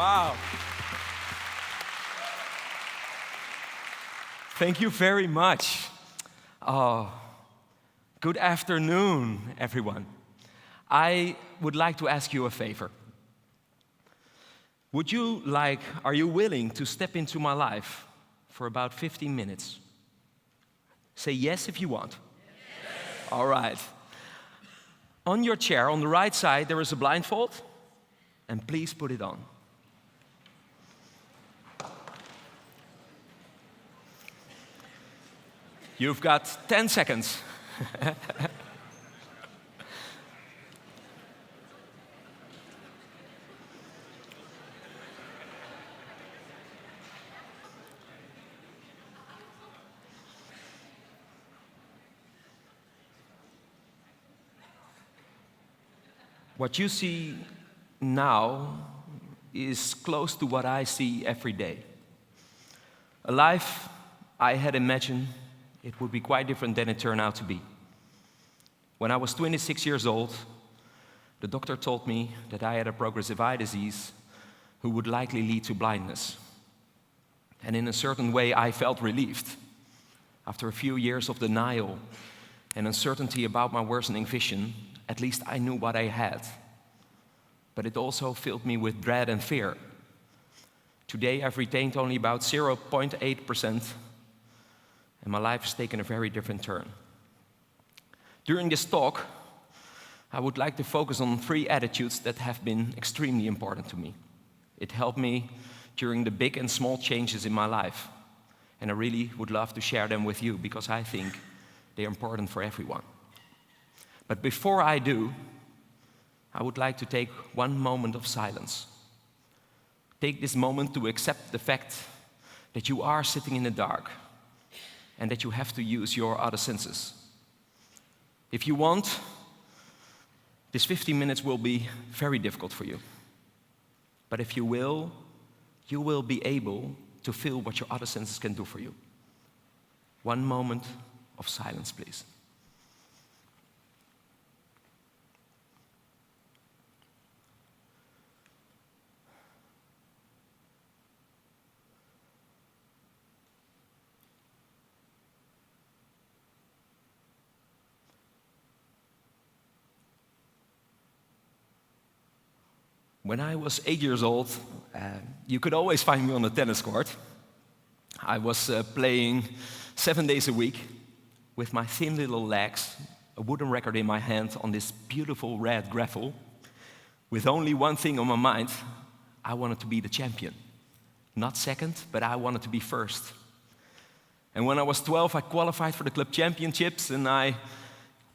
Wow. Thank you very much. Good afternoon, everyone. I would like to ask you a favor. Are you willing to step into my life for about 15 minutes? Say yes if you want. Yes. All right. On your chair, on the right side, there is a blindfold, and please put it on. You've got 10 seconds. What you see now is close to what I see every day. A life I had imagined it would be quite different than it turned out to be. When I was 26 years old, the doctor told me that I had a progressive eye disease who would likely lead to blindness. And in a certain way, I felt relieved. After a few years of denial and uncertainty about my worsening vision, at least I knew what I had. But it also filled me with dread and fear. Today, I've retained only about 0.8%, and my life has taken a very different turn. During this talk, I would like to focus on 3 attitudes that have been extremely important to me. It helped me during the big and small changes in my life, and I really would love to share them with you because I think they're important for everyone. But before I do, I would like to take one moment of silence. Take this moment to accept the fact that you are sitting in the dark and that you have to use your other senses. If you want, this 15 minutes will be very difficult for you. But if you will be able to feel what your other senses can do for you. One moment of silence, please. When I was 8 years old, you could always find me on the tennis court. I was playing 7 days a week with my thin little legs, a wooden racket in my hand on this beautiful red gravel, with only one thing on my mind: I wanted to be the champion. Not second, but I wanted to be first. And when I was 12, I qualified for the club championships, and I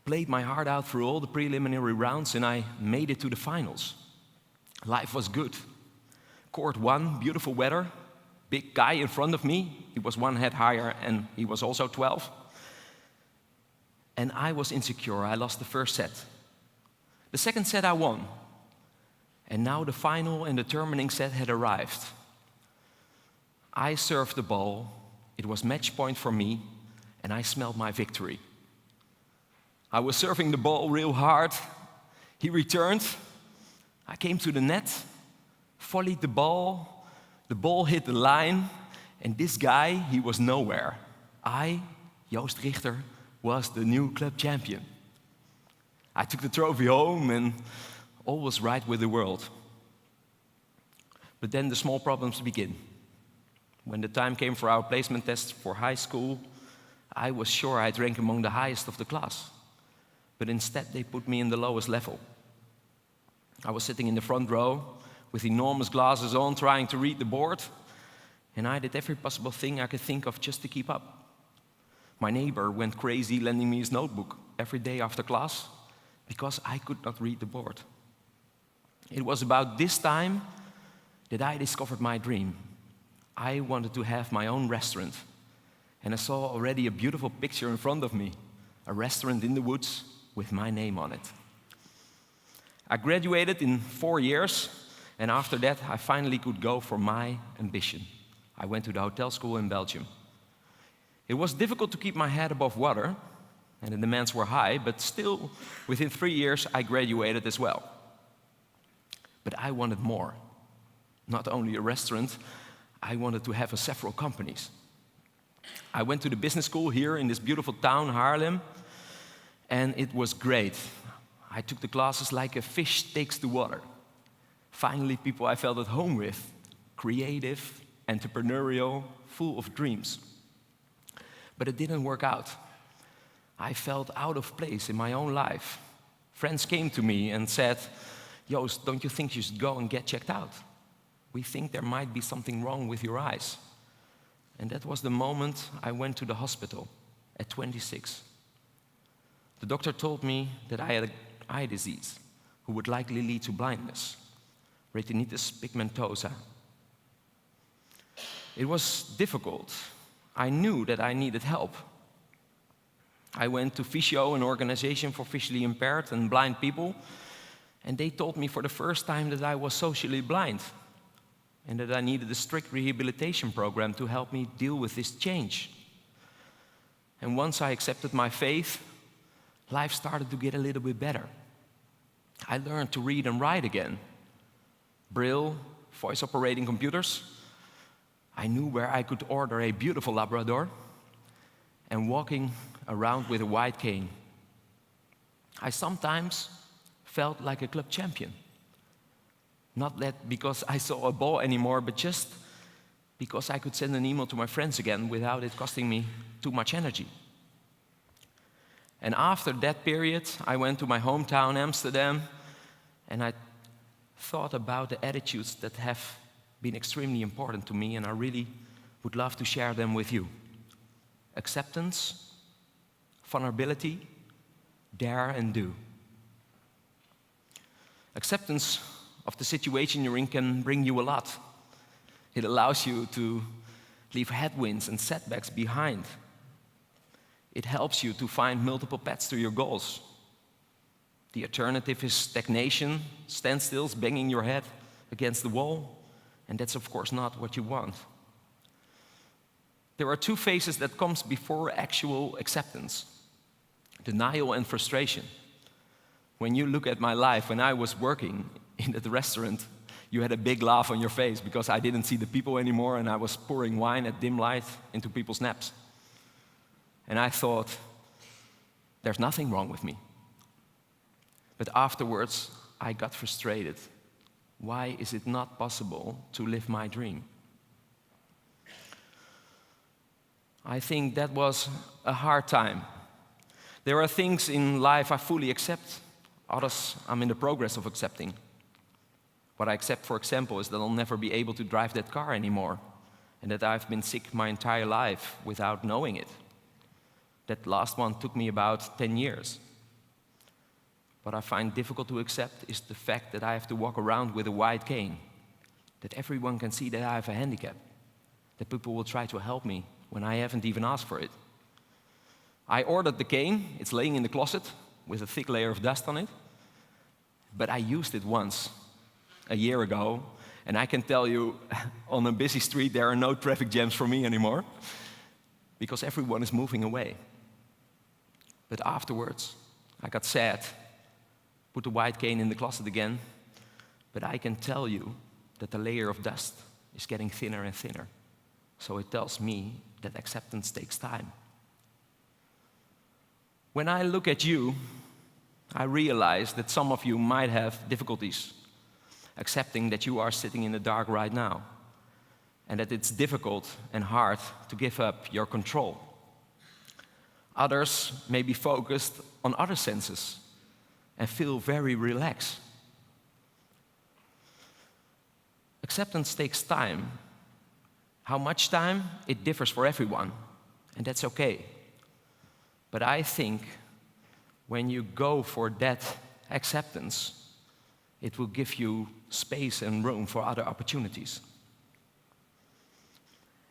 played my heart out through all the preliminary rounds, and I made it to the finals. Life was good. Court 1, beautiful weather, big guy in front of me. He was 1 head higher and he was also 12. And I was insecure. I lost the first set. The second set I won. And now the final and determining set had arrived. I served the ball. It was match point for me, and I smelled my victory. I was serving the ball real hard. He returned. I came to the net, volleyed the ball hit the line, and this guy, he was nowhere. I, Joost Rigter, was the new club champion. I took the trophy home, and all was right with the world. But then the small problems begin. When the time came for our placement tests for high school, I was sure I'd rank among the highest of the class. But instead, they put me in the lowest level. I was sitting in the front row with enormous glasses on, trying to read the board, and I did every possible thing I could think of just to keep up. My neighbor went crazy lending me his notebook every day after class because I could not read the board. It was about this time that I discovered my dream. I wanted to have my own restaurant, and I saw already a beautiful picture in front of me, a restaurant in the woods with my name on it. I graduated in 4 years, and after that, I finally could go for my ambition. I went to the hotel school in Belgium. It was difficult to keep my head above water, and the demands were high, but still, within 3 years, I graduated as well. But I wanted more. not only a restaurant, I wanted to have several companies. I went to the business school here in this beautiful town, Haarlem, and it was great. I took the classes like a fish takes the water. Finally, people I felt at home with, creative, entrepreneurial, full of dreams. But it didn't work out. I felt out of place in my own life. Friends came to me and said, "Joost, don't you think you should go and get checked out? We think there might be something wrong with your eyes." And that was the moment I went to the hospital at 26. The doctor told me that I had an eye disease who would likely lead to blindness, retinitis pigmentosa. It was difficult. I knew that I needed help. I went to Physio, an organization for visually impaired and blind people, and they told me for the first time that I was socially blind and that I needed a strict rehabilitation program to help me deal with this change. And once I accepted my faith, life started to get a little bit better. I learned to read and write again. Braille, voice operating computers. I knew where I could order a beautiful Labrador and walking around with a white cane. I sometimes felt like a club champion. Not that because I saw a ball anymore, but just because I could send an email to my friends again without it costing me too much energy. And after that period, I went to my hometown, Amsterdam, and I thought about the attitudes that have been extremely important to me, and I really would love to share them with you. Acceptance, vulnerability, dare and do. Acceptance of the situation you're in can bring you a lot. It allows you to leave headwinds and setbacks behind. It helps you to find multiple paths to your goals. The alternative is stagnation, standstills, banging your head against the wall, and that's of course not what you want. There are two phases that comes before actual acceptance: denial and frustration. When you look at my life, when I was working in that restaurant, you had a big laugh on your face because I didn't see the people anymore and I was pouring wine at dim light into people's naps. And I thought, there's nothing wrong with me. But afterwards, I got frustrated. Why is it not possible to live my dream? I think that was a hard time. There are things in life I fully accept, others I'm in the progress of accepting. What I accept, for example, is that I'll never be able to drive that car anymore, and that I've been sick my entire life without knowing it. That last one took me about 10 years. What I find difficult to accept is the fact that I have to walk around with a white cane, that everyone can see that I have a handicap, that people will try to help me when I haven't even asked for it. I ordered the cane, it's laying in the closet with a thick layer of dust on it, but I used it once, a year ago, and I can tell you, on a busy street there are no traffic jams for me anymore, because everyone is moving away. But afterwards, I got sad, put the white cane in the closet again, but I can tell you that the layer of dust is getting thinner and thinner. So it tells me that acceptance takes time. When I look at you, I realize that some of you might have difficulties accepting that you are sitting in the dark right now, and that it's difficult and hard to give up your control. Others may be focused on other senses and feel very relaxed. Acceptance takes time. How much time? It differs for everyone, and that's okay. But I think when you go for that acceptance, it will give you space and room for other opportunities.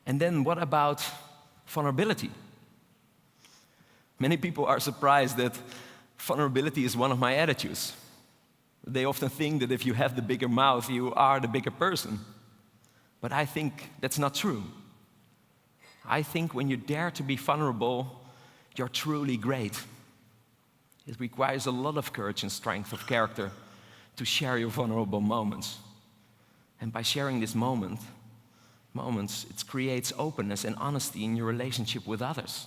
And then what about vulnerability? Many people are surprised that vulnerability is one of my attitudes. They often think that if you have the bigger mouth, you are the bigger person. But I think that's not true. I think when you dare to be vulnerable, you're truly great. It requires a lot of courage and strength of character to share your vulnerable moments. And by sharing this moments, it creates openness and honesty in your relationship with others.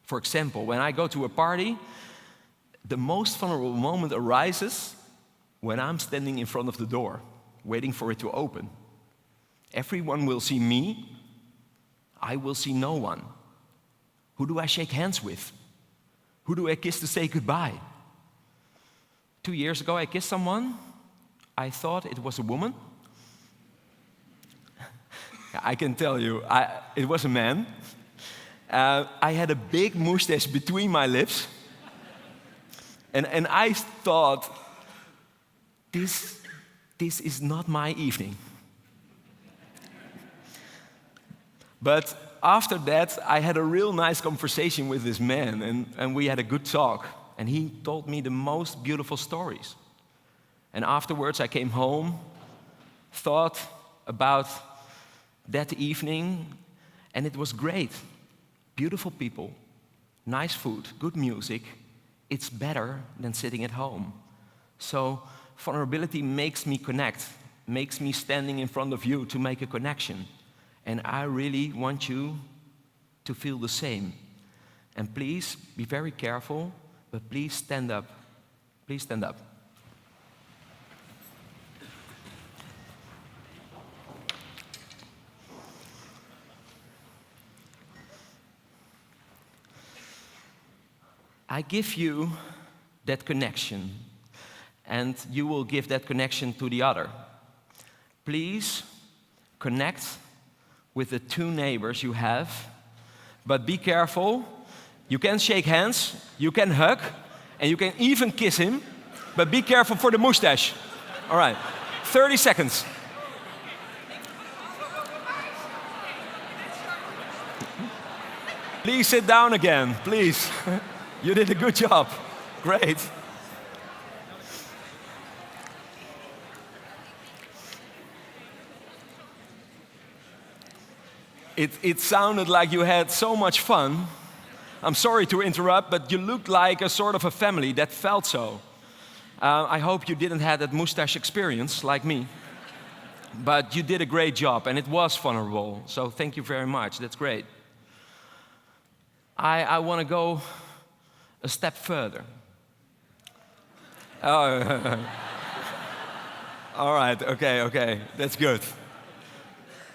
For example, when I go to a party, the most vulnerable moment arises when I'm standing in front of the door, waiting for it to open. Everyone will see me, I will see no one. Who do I shake hands with? Who do I kiss to say goodbye? 2 years ago, I kissed someone. I thought it was a woman. I can tell you, it was a man. I had a big mustache between my lips. And I thought, this is not my evening. But after that, I had a real nice conversation with this man, and we had a good talk. And he told me the most beautiful stories. And afterwards, I came home, thought about that evening, and it was great. Beautiful people, nice food, good music. It's better than sitting at home. So vulnerability makes me connect, makes me standing in front of you to make a connection. And I really want you to feel the same. And please be very careful, but please stand up. Please stand up. I give you that connection, and you will give that connection to the other. Please connect with the 2 neighbors you have, but be careful. You can shake hands, you can hug, and you can even kiss him, but be careful for the mustache. All right, 30 seconds. Please sit down again, please. You did a good job. Great. It sounded like you had so much fun. I'm sorry to interrupt, but you looked like a sort of a family that felt so. I hope you didn't have that mustache experience like me. But you did a great job, and it was vulnerable. So thank you very much. That's great. I want to go a step further. Oh. All right, okay, that's good.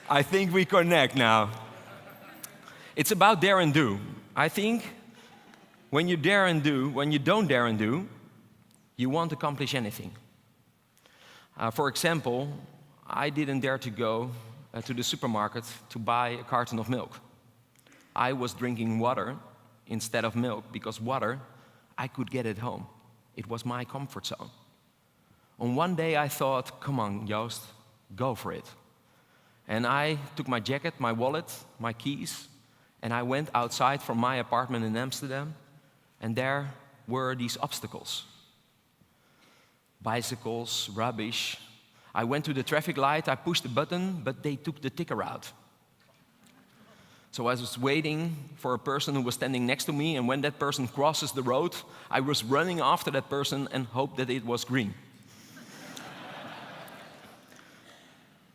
I think we connect now. It's about dare and do. I think when you dare and do, when you don't dare and do, you won't accomplish anything. For example, I didn't dare to go to the supermarket to buy a carton of milk. I was drinking water instead of milk, because water, I could get at home. It was my comfort zone. On one day I thought, come on, Joost, go for it. And I took my jacket, my wallet, my keys, and I went outside from my apartment in Amsterdam, and there were these obstacles. Bicycles, rubbish. I went to the traffic light, I pushed the button, but they took the ticker out. So I was waiting for a person who was standing next to me, and when that person crosses the road, I was running after that person and hoped that it was green.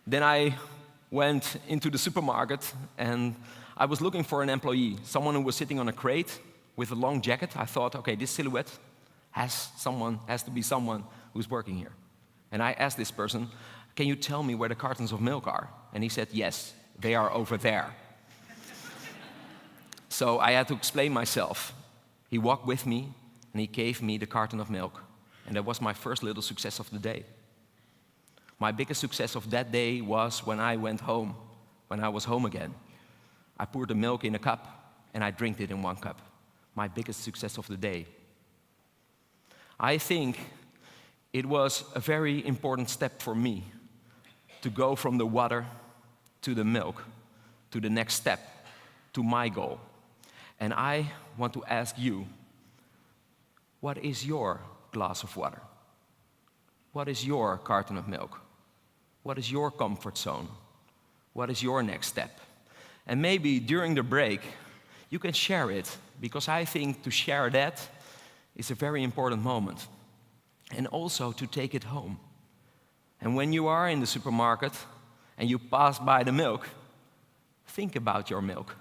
Then I went into the supermarket, and I was looking for an employee, someone who was sitting on a crate with a long jacket. I thought, okay, this silhouette has to be someone who's working here. And I asked this person, can you tell me where the cartons of milk are? And he said, yes, they are over there. So I had to explain myself. He walked with me, and he gave me the carton of milk. And that was my first little success of the day. My biggest success of that day was when I went home, when I was home again. I poured the milk in a cup, and I drank it in 1 cup. My biggest success of the day. I think it was a very important step for me to go from the water to the milk, to the next step, to my goal. And I want to ask you, what is your glass of water? What is your carton of milk? What is your comfort zone? What is your next step? And maybe during the break, you can share it, because I think to share that is a very important moment. And also to take it home. And when you are in the supermarket and you pass by the milk, think about your milk.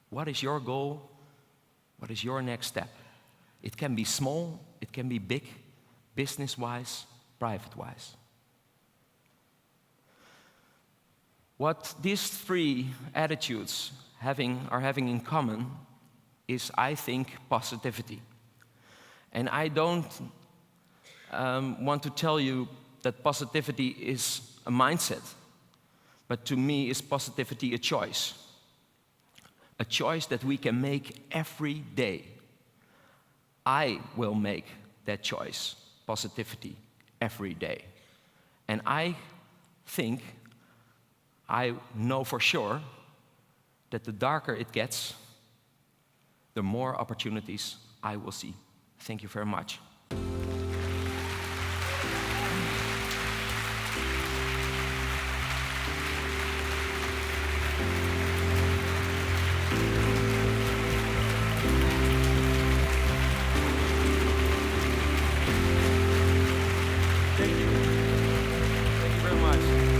What is your goal? What is your next step? It can be small, it can be big, business-wise, private-wise. What these three attitudes are having in common is, I think, positivity. And I don't want to tell you that positivity is a mindset, but to me is positivity a choice. A choice that we can make every day. I will make that choice, positivity, every day. And I think, I know for sure, that the darker it gets, the more opportunities I will see. Thank you very much. Thank you. Thank you very much.